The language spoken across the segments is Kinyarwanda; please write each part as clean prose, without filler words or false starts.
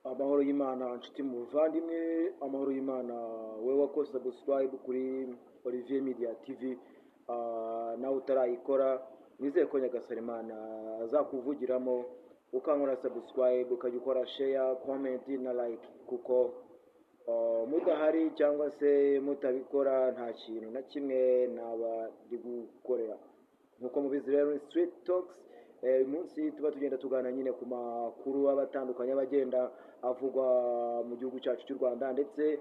Amahoro y'Imana nshuti muvandimwe, amahoro y'Imana wowe wakoze subscribe kuri Olivier Media TV, nawe utarayikora nizeye ko Nyagasani Imana azakuvugiramo ukankora subscribe, ukajya ukora share, comment na like, kuko mudahari cyangwa se mutabikora nta kintu na kimwe naba ndi gukorera. Nkuko mubizi rero Street Talks, umunsi tuba tugenda tugana nyine ku makuru abatandukanye abagenda avugwa mu gihugu cyacu cy'u Rwanda ndetse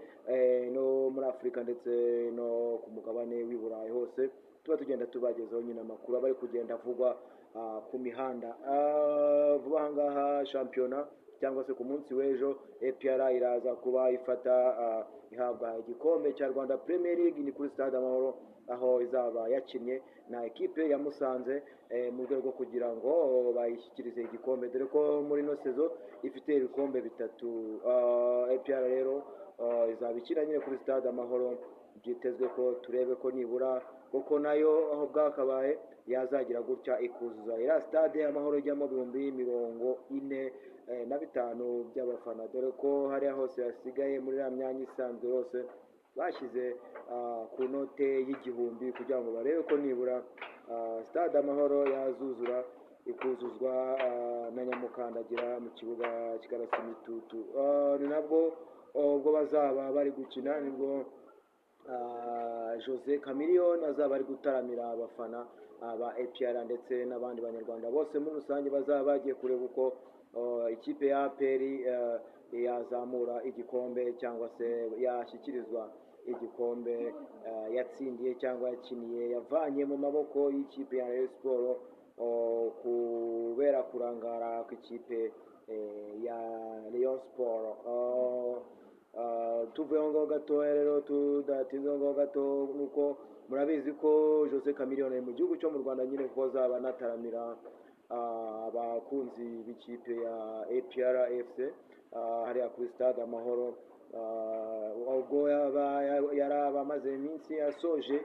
no muri Afurika ndetse no ku mugabane w'i Burayi hose. Tuba tugenda tubagezaho nyine amakuru abari kugenda avugwa ku mihanda. Vuba aha ngaha shampiyona cyangwa se ku munsi w'ejo APR iraza kuba ifata ihabwa igikombe cya Rwanda Premier League, ni kuri Stade Amahoro, aho izaba yakinnye na ekipe ya Musanze mu rwego rwo kugira ngo bayishyikirize igikombe, dore ko muri no sezo ifite ibikombe bitatu. APR rero izaba ikina nyine kuri Stade Amahoro, byitezwe ko turebe ko nibura kuko nayo aho bwakabaye yazagira gutya ikuzuza ira Stade Amahoro ijyamo 45,000 by'abafana, dore ko hariya hose hasigaye muri ya myanya isanzwe yose bashyize ku note y'igihumbi kugira ngo barebe ko nibura Stade Amahoro yazuzura ikuzuzwa na Nyamukandagira mu kibuga kikarasa imitutu. Ni nabwo ubwo bazaba bari gukina, nibwo Jose Chameleone azaba ari gutaramira abafana ba APR ndetse n'abandi banyarwanda bose muri rusange bazaba bagiye kureba uko ikipe ya APR yazamura igikombe cyangwa se yashyikirizwa igikombe yatsindiye cyangwa yakiniye, yavanye mu maboko y'ikipe ya Rayon Sport kubera kurangara kw'ikipe ya Rayon Sport. Tuvuye ngo gato rero tudatinze ngo gato, nuko murabizi ko Jose Chameleone mu gihugu cyo mu Rwanda nyine ko zaba nataramira abakunzi b'ikipe ya APR FC hariya kuri Stade Amahoro. Ubwo yari abamaze iminsi asoje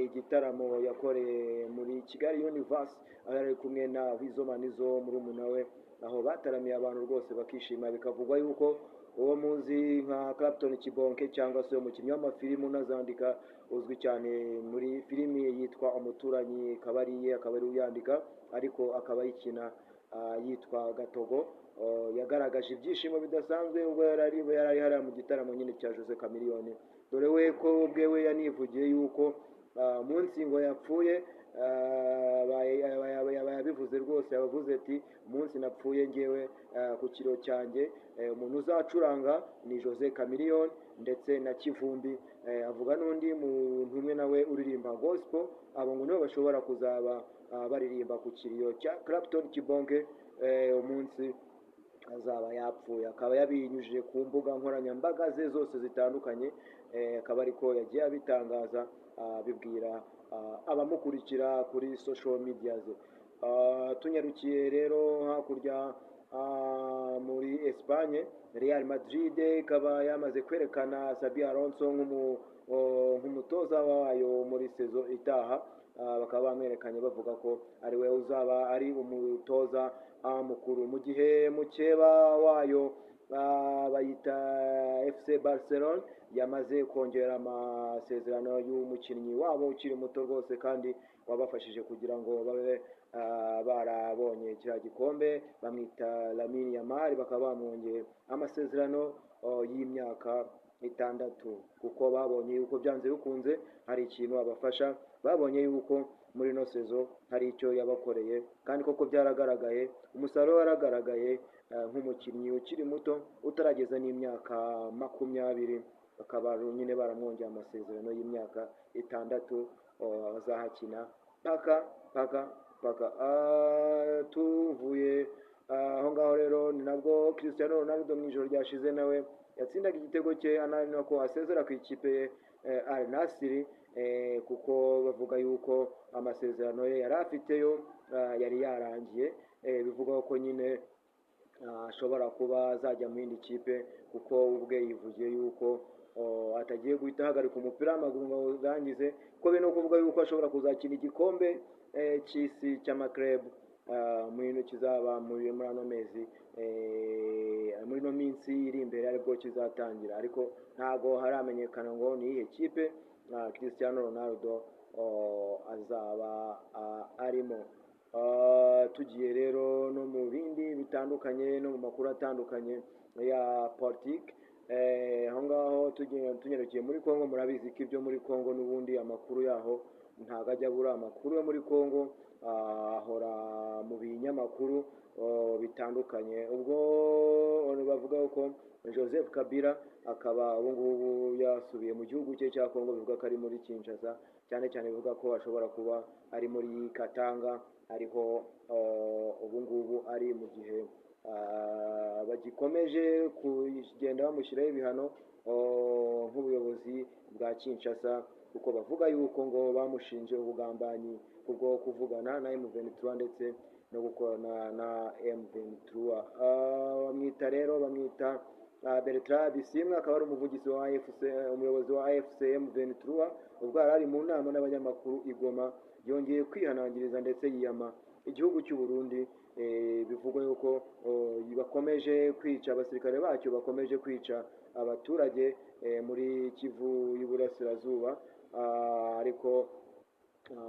igitaramo yakoreye muri Kigali Universe, aho yari kumwe na Wizomanizo murumuna we, aho bataramiye abantu rwose bakishima, bikavugwa yuko uwo muzi nka Clapton Kibonke cyangwa se umukinnyi w'amafilimu unazandika uzwi cyane muri filimi yitwa Umuturanyi, akaba ari uyandika ariko akaba yikina yitwa Gatogo, yagaragaje ibyishimo bidasanzwe ubwo yari hariya mu gitaramo nyine cya Jose Chameleone, dore we ko ubwewe yanivugiye yuko munsi ngo yapfuye, yabivuze rwose, yavuze ati umunsi napfuye ngewe ku kiro cyanjye umuntu uzacuranga ni Jose Chameleone ndetse na Kivumbi. Avuga n'undi muntu umwe nawe uririmba gospel, abo ngo nibo bashobora kuzaba baririmba ku kiriyo cya Clapton Kibonke umunsi azaba yapfuye. Akaba yabinyujije ku mbuga nkoranyambaga ze zose zitandukanye, akaba ariko yagiye abitangaza bibwira abamukurikira kuri social media ze. Tunyarukiye rero hakurya muri Espagne, Real Madrid ikaba yamaze kwerekana Xabi Alonso nk'umutoza wayo muri sezo itaha. Bakaba bamwerekanye bavuga ko ari we uzaba ari umutoza mukuru, mu gihe mukeba wayo bayita FC Barcelona yamaze kongera amasezerano y'umukinnyi wabo ukiri muto rwose kandi wabafashije kugira ngo babe barabonye kiriya gikombe, bamwita Lamine Yamal, bakaba bamwongeye amasezerano y'imyaka 6 kuko babonye yuko byanze bikunze hari ikintu abafasha, babonye yuko muri no sezo hari icyo yabakoreye kandi koko byaragaragaye, umusaruro waragaragaye nk'umukinnyi ukiri muto utarageza n'imyaka 20, bakaba nyine baramwongeye amasezerano y'imyaka 6 azahakina paka. Tuvuye aho ngaho rero ni nabwo Cristiano Ronaldo mu ijoro ryashize nawe yatsindaga igitego cye ananira ko asezera ku ikipe Al Nassr, kuko bavuga yuko amasezerano ye yari afiteyo yari yarangiye. Bivuga ko nyine ashobora kuba azajya mu yindi kipe, kuko ubwe yivugiye yuko atagiye guhita ahagarika umupira w'amaguru ngo urangize, ko bino kuvuga yuko ashobora kuzakina igikombe cy'isi cy'amaklub mu bintu kizaba muri ano mezi muri no minsi minsi iri imbere aribwo kizatangira, ariko ntago haramenyekana ngo ni iyihe kipe Cristiano Ronaldo azaba arimo. Tugiye rero no mu bindi bitandukanye, no mu makuru atandukanye ya politiki, aho ngaho tunyerekeye muri Congo. Murabizi ko ibyo muri Congo n'ubundi amakuru yaho ntago ajya abura. Amakuru yo muri Congo ahora mu binyamakuru bitandukanye. Ubwo bavuga ko Joseph Kabila akaba ubu ngubu yasubiye mu gihugu cye cya Congo, bivuga ko ari muri Kinshasa, cyane cyane bivuga ko ashobora kuba ari muri Katanga, ariho ubu ngubu ari mu gihe bagikomeje kugenda bamushyiraho ibihano nk'ubuyobozi bwa Kinshasa, kuko bavuga yuko ngo bamushinje ubugambanyi kubwo kuvugana na M23 ndetse no gukorana na M23. Bamwita Bertrand Bisimwa, akaba ari umuvugizi wa AFC, umuyobozi wa AFC M23, ubwo ari mu nama n'abanyamakuru i Goma, yongeye kwihanangiriza ndetse yiyama igihugu cy'u Burundi. Bivugwa yuko bakomeje kwica, abasirikare bacyo bakomeje kwica abaturage muri Kivu y'Uburasirazuba, ariko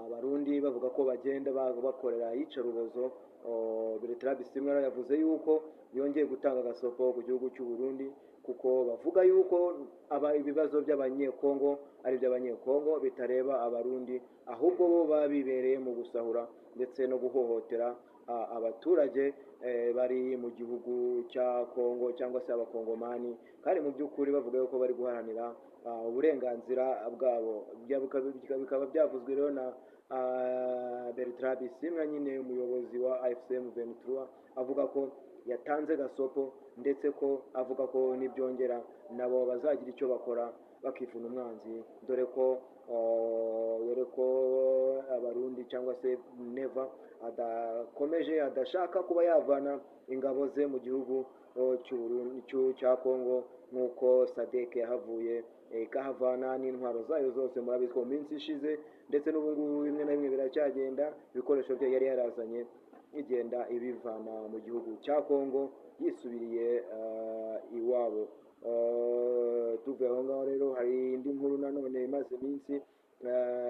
Abarundi bavuga ko bagenda bakorera iyicarubozo. Bertrand Bisimwa yavuze yuko yongeye gutanga agasopo ku gihugu cy'u Burundi, kuko bavuga yuko ibibazo by'abanyekongo ari iby'abanyekongo bitareba Abarundi, ahubwo bo babibereye mu gusahura ndetse no guhohotera abaturage bari mu gihugu cya Kongo cyangwa se abakongomani, kandi mu by'ukuri bavuga yuko bari guharanira uburenganzira bwabo. Bikaba byavuzwe rero na Bertrand Bisimwa, nyine umuyobozi wa AFC M23, avuga ko yatanze gasopo, ndetse ko avuga ko nibyongera nabo bazagira icyo bakora bakifuna umwanzi, dore ko Abarundi cyangwa se Neva adashaka kuba yavana ingabo ze mu gihugu cya Kongo, nk'uko SADC yahavuye ikahavana n'intwaro zayo zose. Murabizi ko mu minsi ishize ndetse n'ubu ngubu bimwe na bimwe biracyagenda, ibikoresho bye yari yarazanye igenda ibivana mu gihugu cya Kongo yisubiriye iwabo. Tuvuye aho ngaho rero, hari indi nkuru nanone imaze iminsi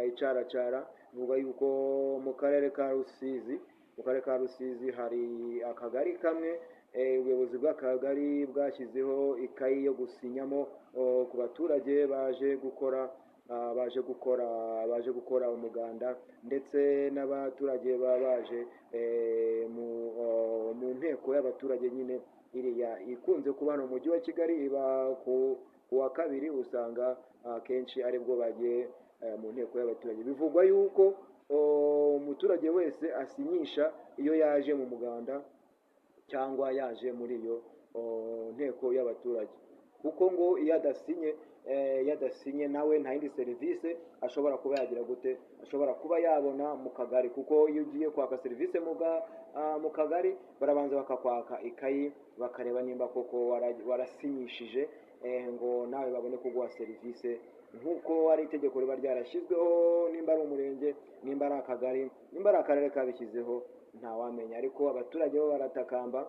icaracara, ivuga yuko mu karere ka Rusizi hari akagari kamwe, ubuyobozi bw'akagari bwashyizeho ikayi yo gusinyamo ku baturage baje gukora umuganda, ndetse n'abaturage baba baje mu nteko y'abaturage nyine iriya ikunze kuba hano mu mujyi wa Kigali, iba ku wa kabiri, usanga akenshi aribwo bagiye mu nteko y'abaturage. Bivugwa yuko umuturage wese asinyisha iyo yaje mu muganda cyangwa yaje muri iyo nteko y'abaturage, kuko ngo iyo adasinye nawe nta yindi serivisi ashobora kuba yagira gute, ashobora kuba yabona mu kagari, kuko iyo ugiye kwaka serivisi mu kagari barabanza bakakwaka ikayi, bakareba nimba koko warasinyishije ngo nawe babone kuguha serivisi, nk'uko ari itegeko riba ryarashyizweho, nimba ari umurenge, nimba ari akagari, nimba ari akarere kabishyizeho, ntawamenya. Ariko abaturage bo baratakamba,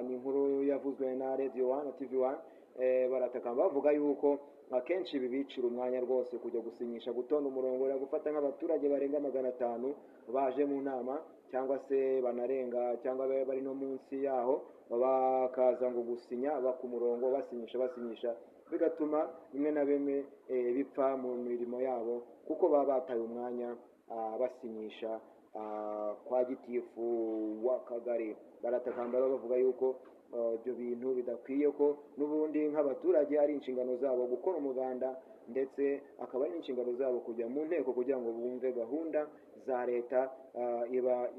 ni inkuru yavuzwe na Radio 1 na TV 1, baratakamba bavuga yuko akenshi bibicira umwanya rwose kujya gusinyisha, gutonda umurongo, gufata nk'abaturage barenga 500 baje mu nama, cyangwa se banarenga, cyangwa bari no munsi yaho, bakaza ngo gusinya ku murongo, basinyisha, bigatuma bimwe na bimwe bipfa mu mirimo yabo, kuko baba bataye umwanya basinyisha kwa gitifu w'akagari. Baratakamba bavuga yuko ibyo bintu bidakwiye, ko n'ubundi nk'abaturage ari inshingano zabo gukora umuganda, ndetse akaba ari inshingano zabo kujya mu nteko kugira ngo bumve gahunda za leta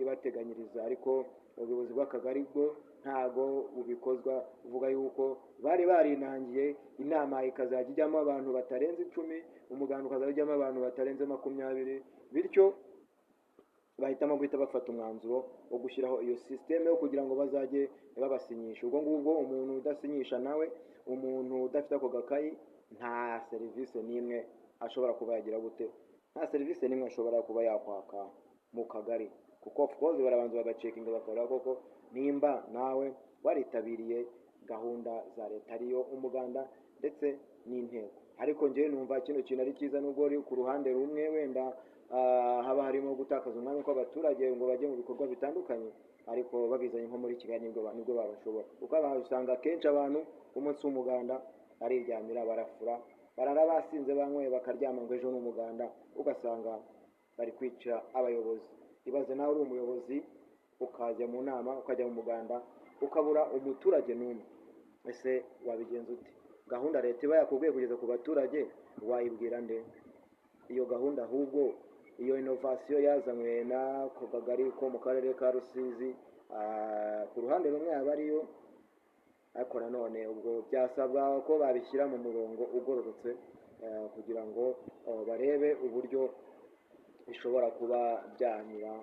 ibateganyiriza. Ariko ubuyobozi bw'akagari bwo ntago bubikozwa, uvuga yuko bari barinangiye inama ikazajya ijyamo abantu batarenze 10, umuganda ukazajya ujyamo abantu batarenze 20, bityo bahitamo guhita bafata umwanzuro wo gushyiraho iyo systeme yo kugira ngo bazajye babasinyisha. Ubwo ngubwo umuntu udasinyisha nawe, umuntu udafite ako gakayi, nta serivisi n'imwe ashobora kuba yagira gute, nta serivisi n'imwe ashobora kuba yakwaka mu kagari, kuko of course barabanza bagacekinga bakora koko nimba nawe waritabiriye gahunda za leta ariyo umuganda ndetse n'inteko. Ariko njyewe numva kino kintu ari cyiza, nubwo ari ku ruhande rumwe wenda haba harimo gutakaza umwanya kw'abaturage ngo bajye mu bikorwa bitandukanye, ariko babizanye nko muri Kigali nibwo babashobora, kuko usanga kenshi abantu umunsi w'umuganda bariryamira, barafura, barara basinze, banyweye, bakaryama ngo ejo n'umuganda, ugasanga bari kwica abayobozi. Ibaze nawe uri umuyobozi ukajya mu nama, ukajya mu muganda, ukabura umuturage n'umwe, ese wabigenza ute? Gahunda leta iba yakubwiye kugeza ku baturage wayibwira nde? Iyo gahunda ahubwo iyo innovation yazanywe na ko kagari ko mu karere ka Rusizi, ku ruhande rumwe yaba ariyo, ariko nanone ubwo byasabwa ko babishyira mu murongo ugororotse, kugira ngo barebe uburyo bishobora kuba byanyura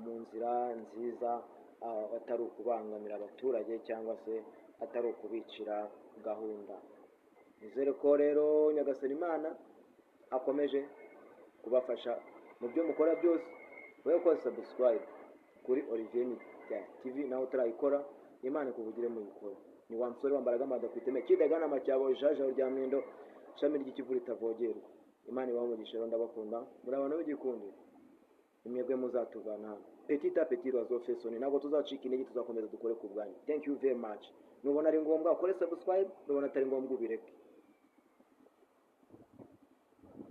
mu nzira nziza, atari ukubangamira abaturage cyangwa se atari ukubicira gahunda. Nizere ko rero Nyagasani Imana akomeje kubafasha mu byo mukora byose. Wowe ko subscribe kuri Olivier Media TV naho utarayikora, Imana ikuvugire mu gikora. Ni wa musore wambaraga amada kwiteme kidagana amacyabo jaja rya Mwendo, shami ry'Ikivu ritavogerwa. Imana ibaho umugisha, ndabakunda, muri abantu b'igikundi, imwebwe muzatuvana hano petit à petit razofesoni, ntabwo tuzacika intege, tuzakomeza dukore ku bwanyu. Thank you very much. Nubona ari ngombwa ukore subscribe, nubona atari ngombwa ubireke.